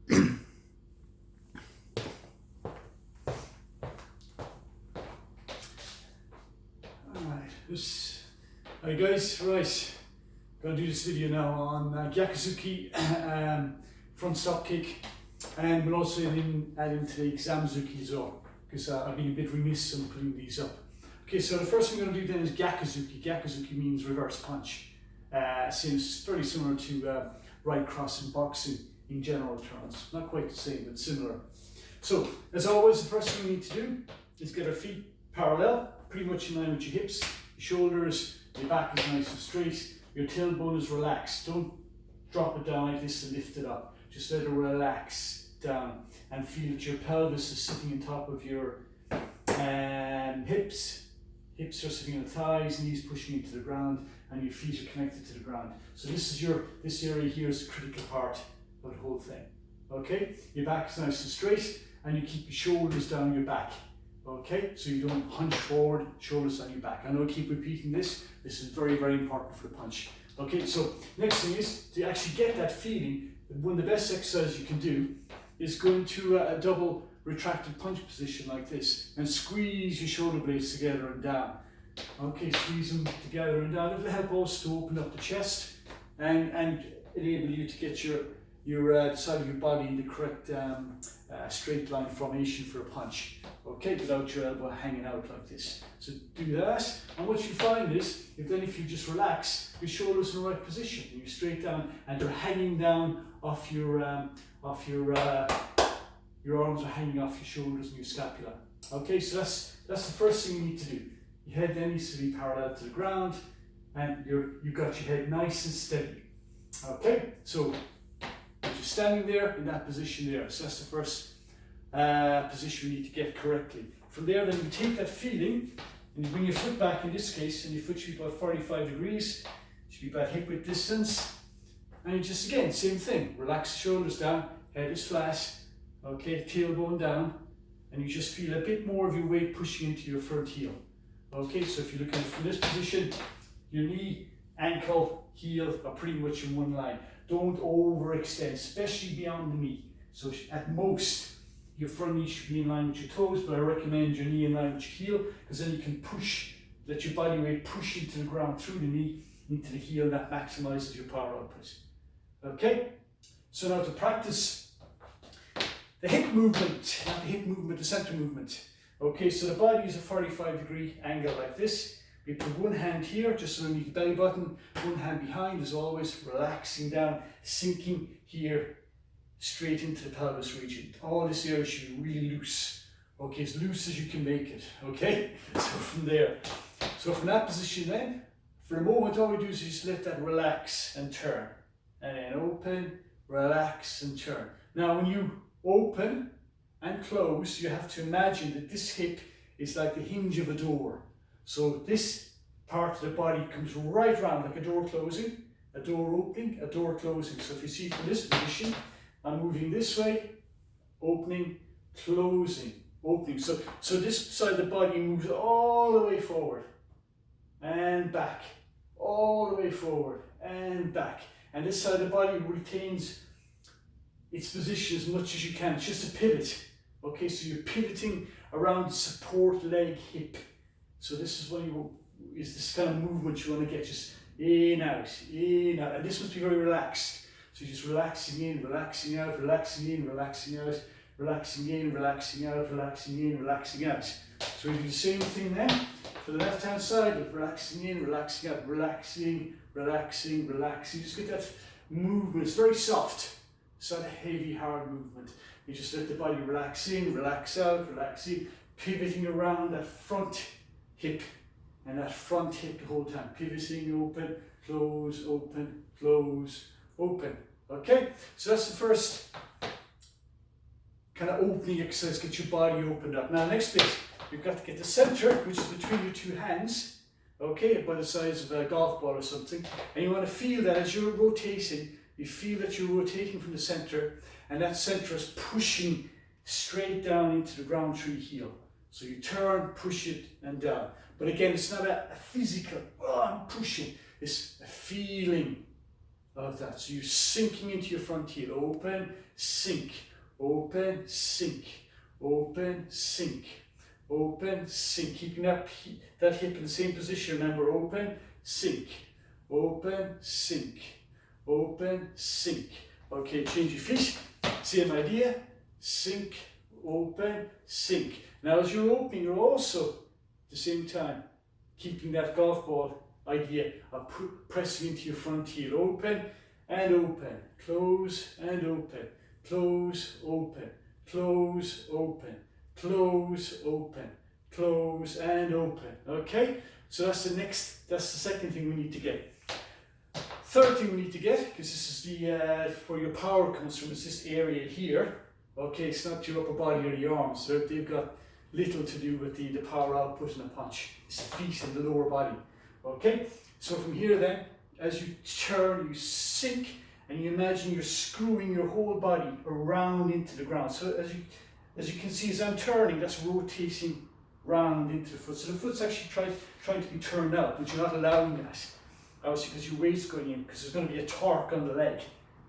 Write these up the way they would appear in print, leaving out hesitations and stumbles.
Hi guys, right, gonna do this video now on Gyakuzuki front stop kick, and we'll also add into the Examzuki as well, because I've been a bit remiss on putting these up. Okay, so the first thing we're going to do then is Gyakuzuki. Gyakuzuki means reverse punch. Seems very similar to right cross in boxing in general terms. Not quite the same, but similar. So, as always, the first thing we need to do is get our feet parallel, pretty much in line with your hips, your shoulders, your back is nice and straight, your tailbone is relaxed. Don't drop it down like this and lift it up. Just let it relax down and feel that your pelvis is sitting on top of your hips. Hips are sitting on the thighs, knees pushing into the ground, and your feet are connected to the ground. So this area here is a critical part of the whole thing. Okay, your back is nice and straight, and you keep your shoulders down your back. Okay, so you don't hunch forward, shoulders down your back. I know I keep repeating this. This is very, very important for the punch. Okay, so next thing is to actually get that feeling. One of the best exercises you can do is go into a double retracted punch position like this and squeeze your shoulder blades together and down. Okay, squeeze them together and down. It'll help also to open up the chest and enable you to get your side of your body in the correct straight line formation for a punch. Okay, without your elbow hanging out like this. So do that, and what you find is, if you just relax, your shoulders in the right position, and you're straight down, and they're hanging down off your arms are hanging off your shoulders and your scapula. Okay, so that's the first thing you need to do. Your head then needs to be parallel to the ground, and you've got your head nice and steady. Okay, so you're standing there in that position there. So that's the first position you need to get correctly. From there, then you take that feeling and you bring your foot back in this case, and your foot should be about 45 degrees. Should be about hip width distance. And you just again, same thing. Relax the shoulders down, head is flat. Okay, tailbone down, and you just feel a bit more of your weight pushing into your front heel. Okay, so if you're looking from this position, your knee, ankle, heel are pretty much in one line. Don't overextend, especially beyond the knee. So at most, your front knee should be in line with your toes, but I recommend your knee in line with your heel, because then you can push, let your body weight push into the ground through the knee, into the heel, and that maximizes your power output. Okay, so now to practice the hip movement, not the hip movement, the center movement. Okay, so the body is a 45-degree angle like this. We put one hand here, just underneath the belly button, one hand behind, as always, relaxing down, sinking here, straight into the pelvis region. All this area should be really loose. Okay, as loose as you can make it. Okay, so from there. So from that position then, for a moment, all we do is just let that relax and turn. And then open, relax and turn. Now when you open and close, you have to imagine that this hip is like the hinge of a door. So this part of the body comes right round, like a door closing, a door opening, a door closing. So if you see from this position, I'm moving this way, opening, closing, opening. So this side of the body moves all the way forward and back, all the way forward and back. And this side of the body retains its position as much as you can. It's just a pivot. Okay, so you're pivoting around the support leg hip. So this is this kind of movement you want to get, just in, out, and this must be very relaxed. So you're just relaxing in, relaxing out, relaxing in, relaxing out, relaxing in, relaxing out, relaxing in, relaxing out. So we do the same thing then for the left hand side, with relaxing in, relaxing out, relaxing, relaxing, relaxing. Just get that movement. It's very soft. It's not a heavy, hard movement. You just let the body relax in, relax out, relax in, pivoting around that front hip and that front hip the whole time. Pivoting, open, close, open, close, open. Okay? So that's the first kind of opening exercise, get your body opened up. Now, next bit, you've got to get the center, which is between your two hands, okay, by the size of a golf ball or something. And you want to feel that as you're rotating, you feel that you're rotating from the center, and that center is pushing straight down into the ground through your heel. So you turn, push it, and down. But again, it's not a physical, oh, I'm pushing. It's a feeling of that. So you're sinking into your front heel. Open, sink, open, sink, open, sink, open, sink. Keeping that hip in the same position. Remember, open, sink, open, sink, open, sink. Okay, change your feet. Same idea. Sink, open, sink. Now as you're opening, you're also at the same time keeping that golf ball idea of pressing into your front heel. Open and open, close and open, close, open, close, open, close, open, close and open. Okay, so that's the second thing we need to get. Third thing we need to get, because this is the where your power comes from, is this area here. Okay, it's not your upper body or your arms, so they've got little to do with the power output in a punch. It's the feet and the lower body. Okay, so from here then, as you turn, you sink, and you imagine you're screwing your whole body around into the ground. So as you can see, as I'm turning, that's rotating round into the foot. So the foot's actually trying to be turned out, but you're not allowing that. Obviously, because your weight's going in, because there's going to be a torque on the leg.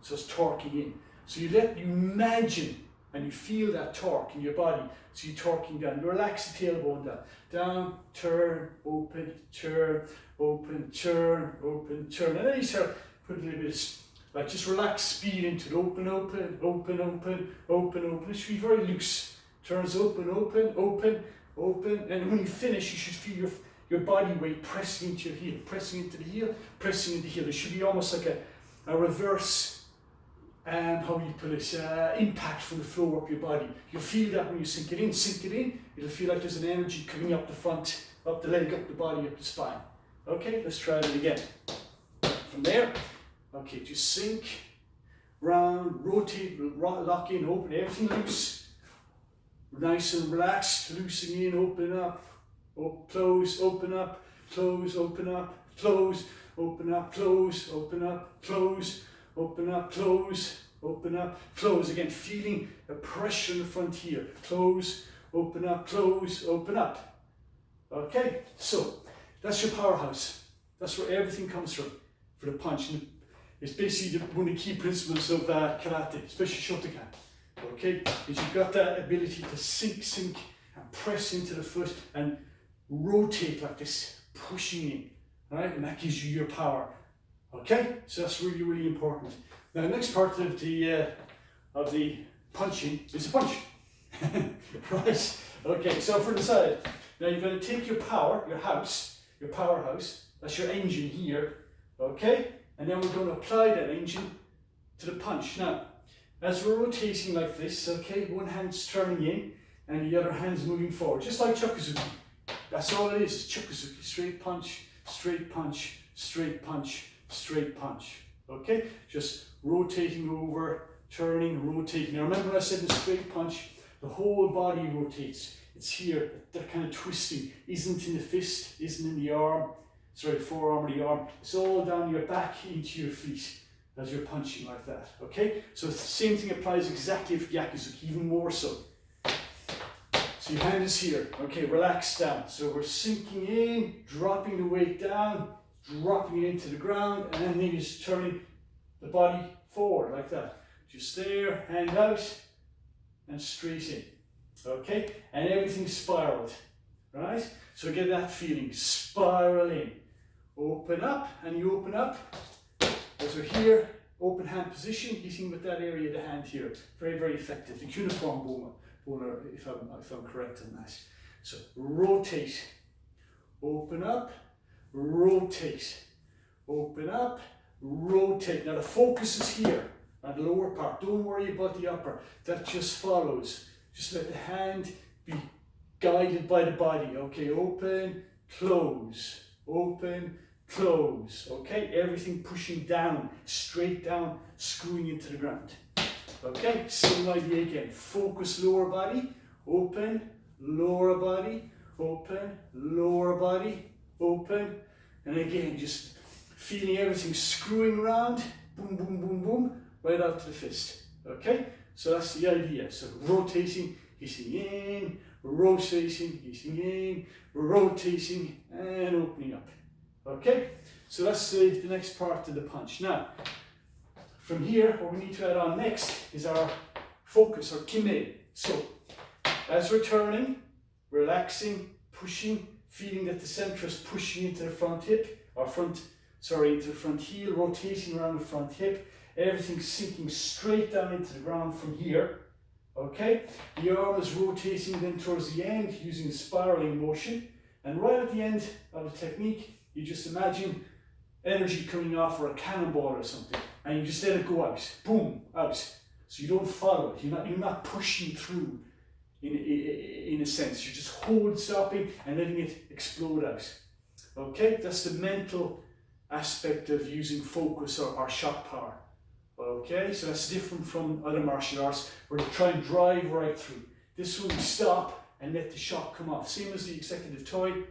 So it's torquing in. So you imagine and you feel that torque in your body. So you're torquing down. You relax the tailbone down. Down, turn, open, turn, open, turn, open, turn. And then you start putting a little bit of, like, just relax speed into it. Open, open, open, open, open, open. It should be very loose. Turns open, open, open, open. And when you finish, you should feel your body weight pressing into your heel, pressing into the heel, pressing into the heel. It should be almost like a reverse, how you put it, impact from the floor up your body. You'll feel that when you sink it in, it'll feel like there's an energy coming up the front, up the leg, up the body, up the spine. Okay, let's try it again. From there, okay, just sink, round, rotate, lock in, open, everything loose. Nice and relaxed, loosening in, open up, close, open up, close, open up, close, open up, close, open up, close, open up, close, open up, close. Again, feeling the pressure in the front here. Close, open up, close, open up. Okay, so that's your powerhouse. That's where everything comes from for the punch. And it's basically one of the key principles of karate, especially Shotokan. Okay, is you've got that ability to sink, and press into the foot and rotate like this, pushing in, right? And that gives you your power. Okay, so that's really, really important. Now, the next part of the punching is the punch. Right? Okay, so for the side, now you're going to take your power, your powerhouse, that's your engine here, okay? And then we're going to apply that engine to the punch. Now, as we're rotating like this, okay, one hand's turning in and the other hand's moving forward, just like Chokuzuki. That's all it is Chokuzuki. Straight punch, straight punch, straight punch, straight punch. Okay, just rotating over, turning, rotating. Now remember I said in straight punch, the whole body rotates. It's here, that kind of twisting isn't in the fist, isn't in the arm, sorry, forearm or the arm. It's all down your back into your feet as you're punching like that. Okay, so the same thing applies exactly for Gyakuzuki, even more so. So your hand is here, okay, relax down. So we're sinking in, dropping the weight down, dropping it into the ground, and then you're just turning the body forward like that. Just there, hand out, and straight in. Okay, and everything's spiraled, right? So get that feeling, spiral in. Open up, and you open up. As we're here, open hand position, hitting with that area of the hand here. Very, very effective. The cuneiform bowler, if I'm correct on that. So rotate, open up, rotate, open up, rotate. Now the focus is here on the lower part. Don't worry about the upper. That just follows. Just let the hand be guided by the body. Okay, open, close, open, close. Okay, everything pushing down, straight down, screwing into the ground. Okay, same idea again. Focus lower body, open, lower body, open, lower body, open. And again, just feeling everything screwing around, boom, boom, boom, boom, right out to the fist. Okay, so that's the idea. So rotating, hitting in, rotating, hitting in, rotating, and opening up. Okay, so that's the next part of the punch. Now, from here, what we need to add on next is our focus, or kime. So, as we're turning, relaxing, pushing, feeling that the center is pushing into the front hip, into the front heel, rotating around the front hip, everything sinking straight down into the ground from here. Okay, the arm is rotating then towards the end using a spiraling motion, and right at the end of the technique, you just imagine energy coming off, or a cannonball or something, and you just let it go out, boom, out. So you don't follow it. You're not pushing through. In a sense, you're just stopping and letting it explode out. Okay, that's the mental aspect of using focus or shock power. Okay, so that's different from other martial arts where they try and drive right through. This one you stop and let the shock come off. Same as the executive toy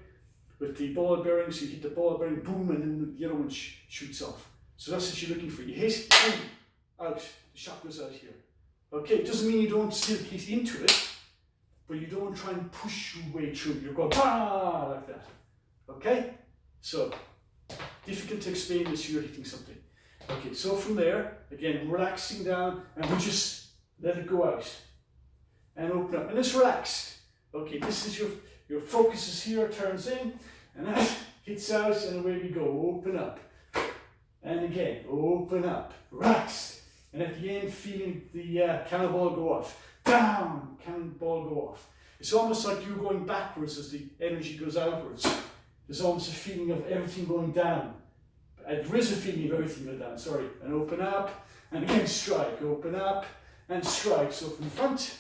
with the ball bearings. You hit the ball bearing, boom, and then the other one shoots off. So that's what you're looking for. You hit, boom, out. The shock goes out here. Okay, it doesn't mean you don't still hit into it, but you don't try and push your way through. You're going, bah, like that. Okay? So, difficult to explain unless you're hitting something. Okay, so from there, again, relaxing down, and we just let it go out. And open up. And it's relaxed. Okay, this is your focus is here, turns in, and that hits out, and away we go. Open up. And again, open up. Relaxed. And at the end, feeling the cannonball go off. Down, cannonball go off. It's almost like you're going backwards as the energy goes outwards. There's almost a feeling of everything going down. There is a feeling of everything going down, sorry. And open up, and again strike. Open up, and strike. So from front,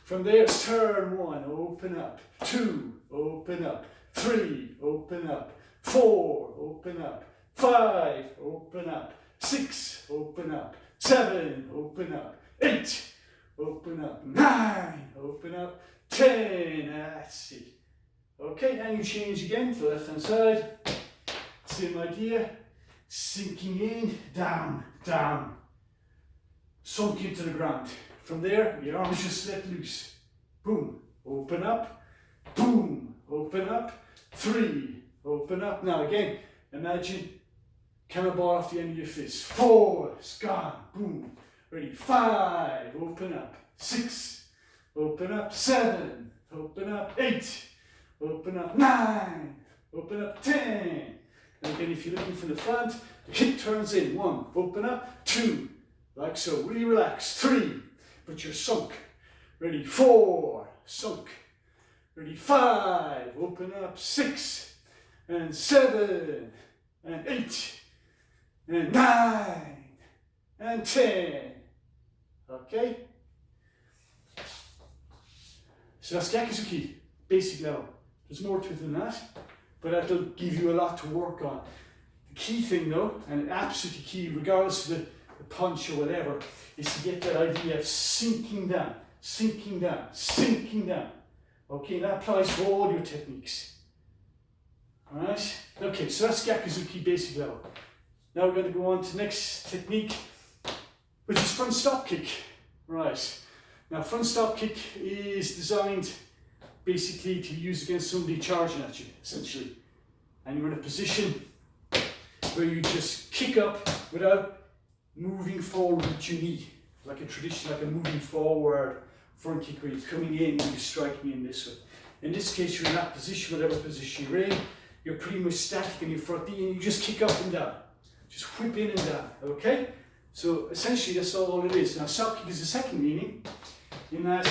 from there, turn 1, open up. 2, open up. 3, open up. 4, open up. 5, open up. 6, open up. 7, open up. 8, open up. 9, open up. 10, that's it. Okay, and you change again to the left hand side. Same idea. Sinking in, down, down. Sunk into the ground. From there, your arms just let loose. Boom, open up. Boom, open up. 3, open up. Now again, imagine cannonball off the end of your fist. 4, it's gone. Boom. Ready. 5, open up. 6, open up. 7, open up. 8, open up. 9, open up. 10. And again, if you're looking from the front, the hip turns in. 1, open up. 2, like so. Really relax. 3, but you're sunk. Ready. 4, sunk. Ready. 5, open up. 6, and 7, and 8, and 9, and 10. Okay? So that's Gyakuzuki, basic level. There's more to it than that, but that'll give you a lot to work on. The key thing though, and absolutely key, regardless of the punch or whatever, is to get that idea of sinking down, sinking down, sinking down. Okay, and that applies to all your techniques. Alright? Okay, so that's Gyakuzuki basic level. Now we're going to go on to the next technique, which is front stop kick. Right. Now front stop kick is designed basically to use against somebody charging at you, essentially. And you're in a position where you just kick up without moving forward with your knee. Like a tradition, like a moving forward front kick where you're coming in and you're striking in this way. In this case, you're in that position, whatever position you're in, you're pretty much static in your front knee and you just kick up and down. Just whip in and down, okay? So essentially that's all it is. Now stop kick is the second meaning, in that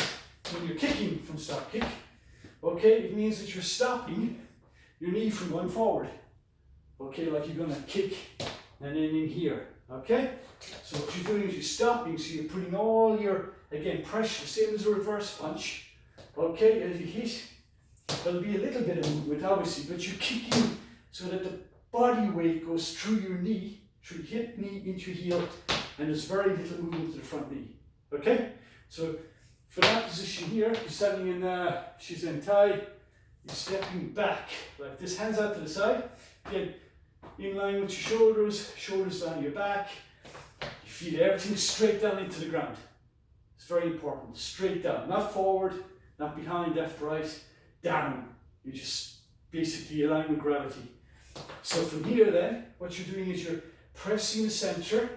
when you're kicking from stop kick, okay, it means that you're stopping your knee from going forward. Okay, like you're gonna kick and then in here, okay? So what you're doing is you're stopping, so you're putting all your, again, pressure, same as a reverse punch, okay, as you hit. There'll be a little bit of movement, obviously, but you're kicking so that the body weight goes through your knee, through hip, knee, into heel, and there's very little movement to the front knee. Okay? So for that position here, you're standing in Shizen Tai, you're stepping back like this, hands out to the side. Again, in line with your shoulders, shoulders down your back. You feel everything straight down into the ground. It's very important. Straight down, not forward, not behind, left, right, down. You just basically align with gravity. So from here then, what you're doing is you're pressing the center,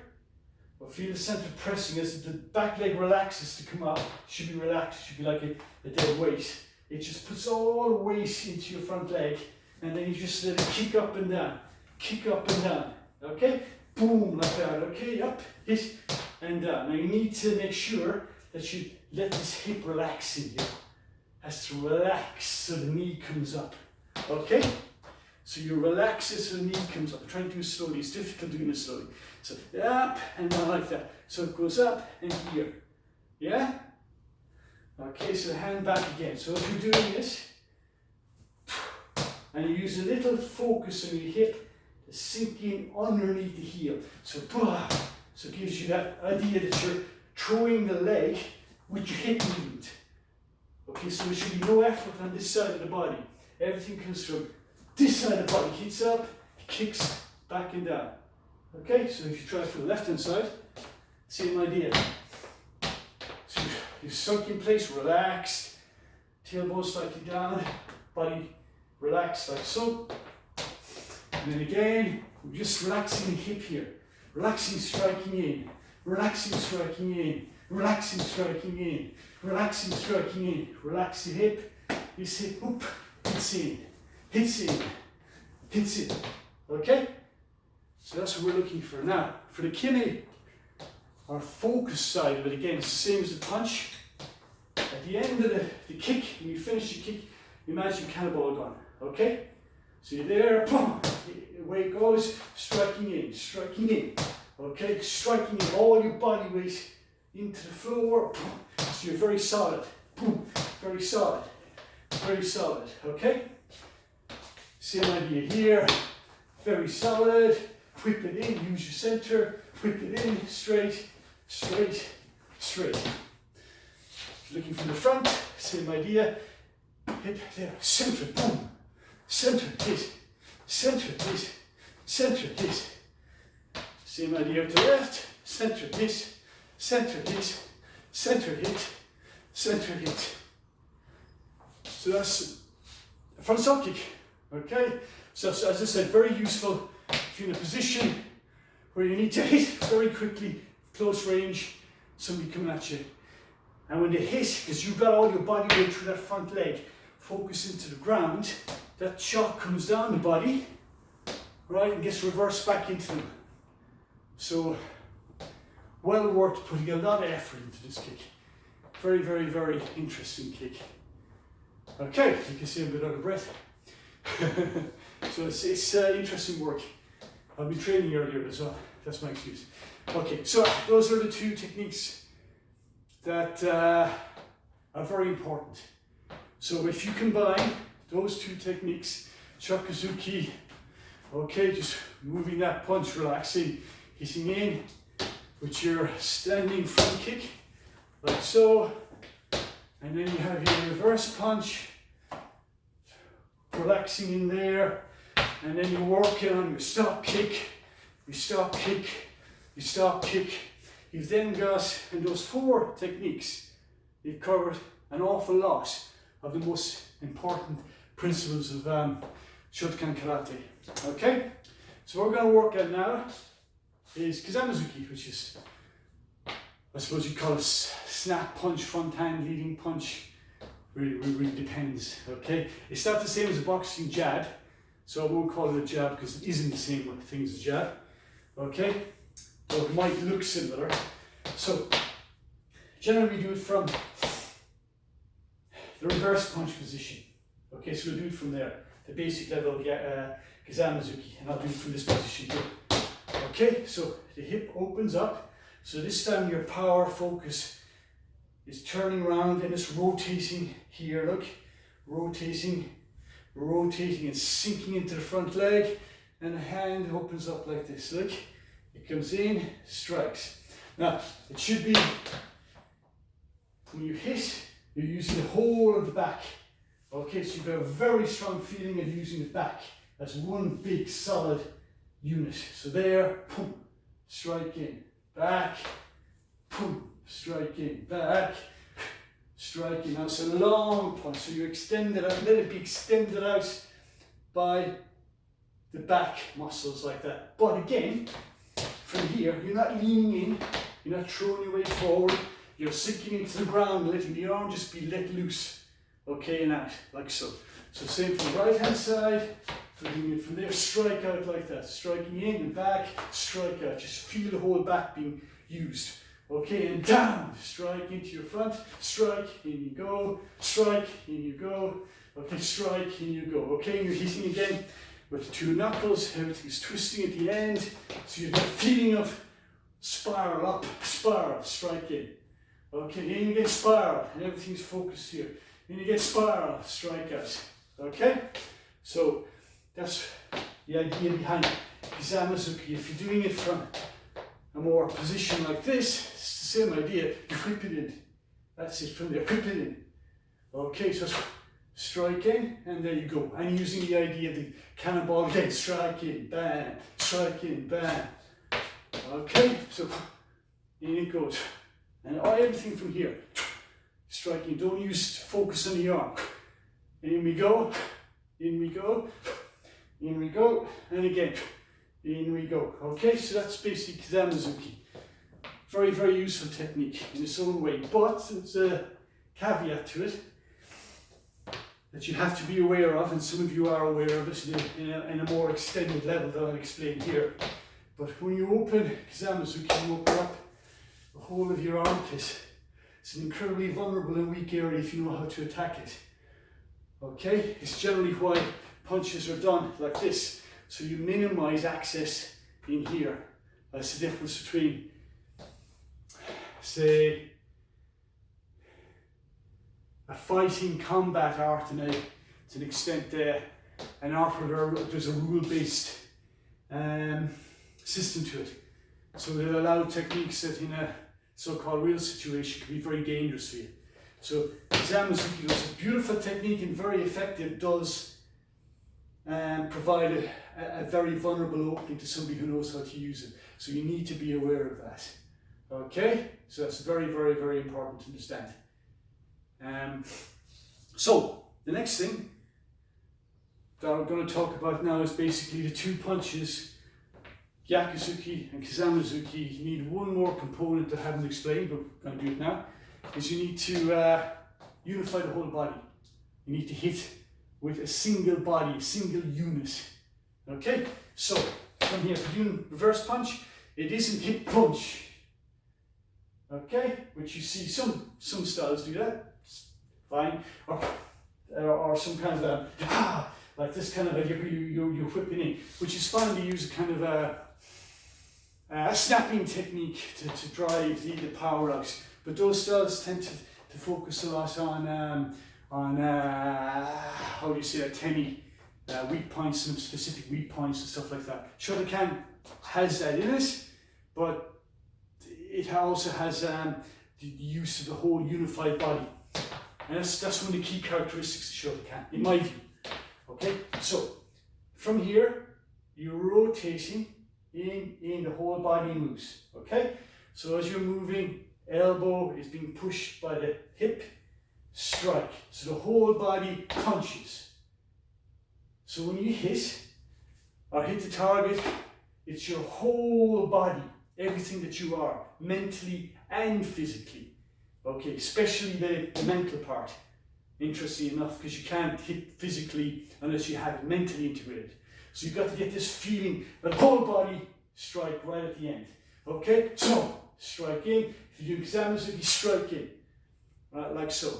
But feel the center pressing as the back leg relaxes to come up. Should be relaxed, should be like a dead weight. It just puts all the weight into your front leg, and then you just let it kick up and down, kick up and down. Okay? Boom, like that. Okay, up, hit, and down. Now you need to make sure that you let this hip relax in here. Has to relax so the knee comes up. Okay? So you relax it so the knee comes up. I'm trying to do it slowly. It's difficult doing it slowly. So up and down like that. So it goes up and here. Yeah? Okay, so hand back again. So if you're doing this, and you use a little focus on your hip to sink in underneath the heel. So it gives you that idea that you're throwing the leg with your hip movement. Okay, so there should be no effort on this side of the body. Everything comes from this side of the body. Hits up, kicks back and down. Okay, so if you try for the left hand side, same idea. So you're sunk in place, relaxed, tailbone slightly down, body relaxed like so. And then again, we're just relaxing the hip here. Relaxing, striking in. Relaxing, striking in. Relaxing, striking in. Relaxing, striking in. Relax the hip. This hip, whoop, hits in. Hits in. Hits in. Okay? So that's what we're looking for. Now, for the kime, our focus side of it, again, it's the same as the punch. At the end of the kick, when you finish the kick, imagine cannonball gun. Okay? So you're there, boom, away it goes, striking in, striking in. Okay? Striking in all your body weight into the floor. Boom. So you're very solid. Boom. Very solid. Very solid. Okay? Same idea here. Very solid. Whip it in, use your center. Whip it in, straight, straight, straight. Looking from the front, same idea. Hip there, center, boom. Center, hit. Center, hit. Center, hit. Same idea to the left. Center, hit. Center, hit. Center, hit. Center, hit. So that's a front stop kick. Okay? So as I said, very useful if you're in a position where you need to hit very quickly, close range, somebody coming at you. And when they hit, because you've got all your body weight through that front leg, focus into the ground, that shot comes down the body, right, and gets reversed back into them. So, well worth putting a lot of effort into this kick. Very, very, very interesting kick. Okay, you can see I'm a bit out of breath. So it's interesting work. I've been training earlier as well. That's my excuse. Okay, so those are the two techniques that are very important. So if you combine those two techniques, Shakuzuki, okay, just moving that punch, relaxing, hitting in with your standing front kick, like so, and then you have your reverse punch, relaxing in there, and then you're working on your stop kick, your stop kick, your stop kick. You've then got, in those four techniques, you've covered an awful lot of the most important principles of Shotokan Karate. Okay? So what we're going to work at now is Kizamizuki, which is, I suppose you call it snap punch, front hand, leading punch. Really depends, okay? It's not the same as a boxing jab, so I won't call it a jab because it isn't the same thing as a jab, okay? But it might look similar. So, generally we do it from the reverse punch position. Okay, so we'll do it from there, the basic level of Kizamizuki, and I'll do it from this position here. Okay, so the hip opens up, so this time your power focus is turning around and it's rotating here, look, rotating and sinking into the front leg, and the hand opens up like this, look, it comes in, strikes. Now, it should be, when you hit, you're using the whole of the back, okay, so you've got a very strong feeling of using the back as one big solid unit. So there, boom, strike in, back, boom, strike in, back, strike in. Now it's a long punch, so you extend it out, let it be extended out by the back muscles like that. But again, from here, you're not leaning in, you're not throwing your weight forward, you're sinking into the ground, letting the arm just be let loose, okay, and out, like so. So same from the right hand side, doing it from there, strike out like that, striking in and back, strike out, just feel the whole back being used. Okay, and down, strike into your front, strike, in you go, strike, in you go, okay, strike, in you go, okay, and you're hitting again with the two knuckles, everything's twisting at the end, so you've got a feeling of spiral up, spiral, strike in, okay, in you get spiral, and everything's focused here, in you get spiral, strike out, okay, so that's the idea behind Kizamazuki. If you're doing it from a more position like this, it's the same idea. You whip it in. That's it from there. Whip it in. Okay, so strike in, and there you go. And using the idea of the cannonball again. Strike in, bam. Strike in, bam. Okay, so in it goes. And everything from here. Striking. Don't use focus on the arm. In we go. In we go. In we go. And again. In we go. Okay, so that's basically Kizamazuki. Very, very useful technique in its own way, but there's a caveat to it that you have to be aware of, and some of you are aware of it in a more extended level that I'll explain here. But when you open Kizamazuki, you open up the whole of your armpit. It's an incredibly vulnerable and weak area if you know how to attack it. Okay, it's generally why punches are done like this. So you minimize access in here. That's the difference between, say, a fighting combat art to an extent, an art where there's a rule-based system to it. So it'll allow techniques that in a so-called real situation can be very dangerous for you. So Kizamazuki is a beautiful technique and very effective, does provide a very vulnerable opening to somebody who knows how to use it. So you need to be aware of that. Okay, so that's very, very, very important to understand. So the next thing that I'm going to talk about now is basically the two punches, Gyakuzuki and Kizamazuki. You need one more component that I haven't explained, but I'm going to do it now, is you need to unify the whole body. You need to hit with a single body, a single unit. Okay, so from here, if you're doing reverse punch, it isn't hip punch. Okay, which you see some styles do that, fine, or some kind of like this kind of you're whipping in, which is fine to use a kind of a snapping technique to drive the power out. But those styles tend to focus a lot on how do you say that, teni, weak points, some specific weak points and stuff like that. Shotokan has that in it, but it also has the use of the whole unified body. And that's one of the key characteristics of Shotokan, in my view. Okay, so from here, you're rotating in the whole body moves. Okay, so as you're moving, elbow is being pushed by the hip, strike. So the whole body punches. So when you hit or hit the target, it's your whole body, everything that you are, mentally and physically. Okay, especially the mental part. Interesting enough, because you can't hit physically unless you have it mentally integrated. So you've got to get this feeling that whole body strike right at the end. Okay, so strike in. If you do Kizamazuki, strike in. Right, like so.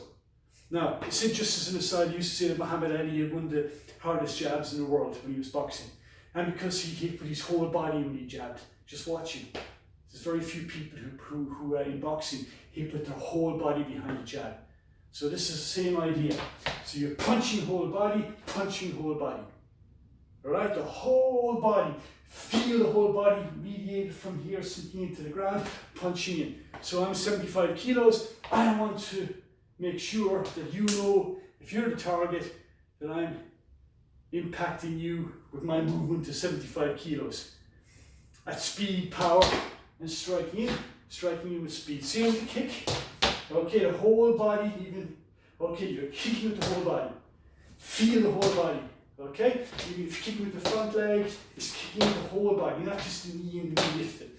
Now, just as an aside, I used to say that Muhammad Ali had one of the hardest jabs in the world when he was boxing. And because he hit with his whole body when he jabbed. Just watch him. There's very few people who in boxing hit with their whole body behind the jab. So this is the same idea. So you're punching whole body, punching whole body. Alright, the whole body. Feel the whole body radiated from here, sinking into the ground, punching in. So I'm 75 kilos. I want to make sure that you know, if you're the target, that I'm impacting you with my movement to 75 kilos. At speed, power, and striking in with speed. Same with the kick. Okay, the whole body even. Okay, you're kicking with the whole body. Feel the whole body. Okay? Even if you're kicking with the front leg, it's kicking with the whole body, not just the knee and the knee lifted.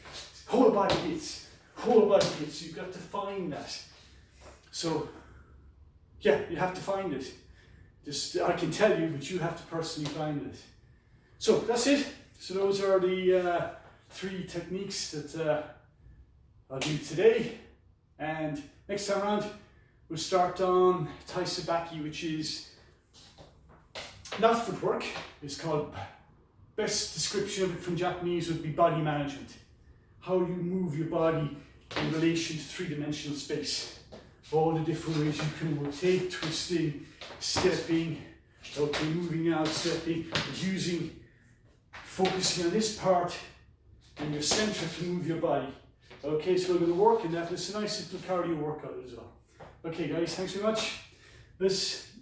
Whole body hits. Whole body hits. You've got to find that. So, yeah, you have to find it. Just, I can tell you, but you have to personally find it. So, that's it. So those are the 3 techniques that I'll do today. And next time around, we'll start on Tai Sabaki, which is not footwork. It's called, best description of it from Japanese would be body management. How you move your body in relation to 3-dimensional space. All the different ways you can rotate, twisting, stepping, okay, moving out, stepping, using, focusing on this part and your center to move your body. Okay, so we're going to work in that. It's a nice little cardio workout as well. Okay guys, thanks very much. This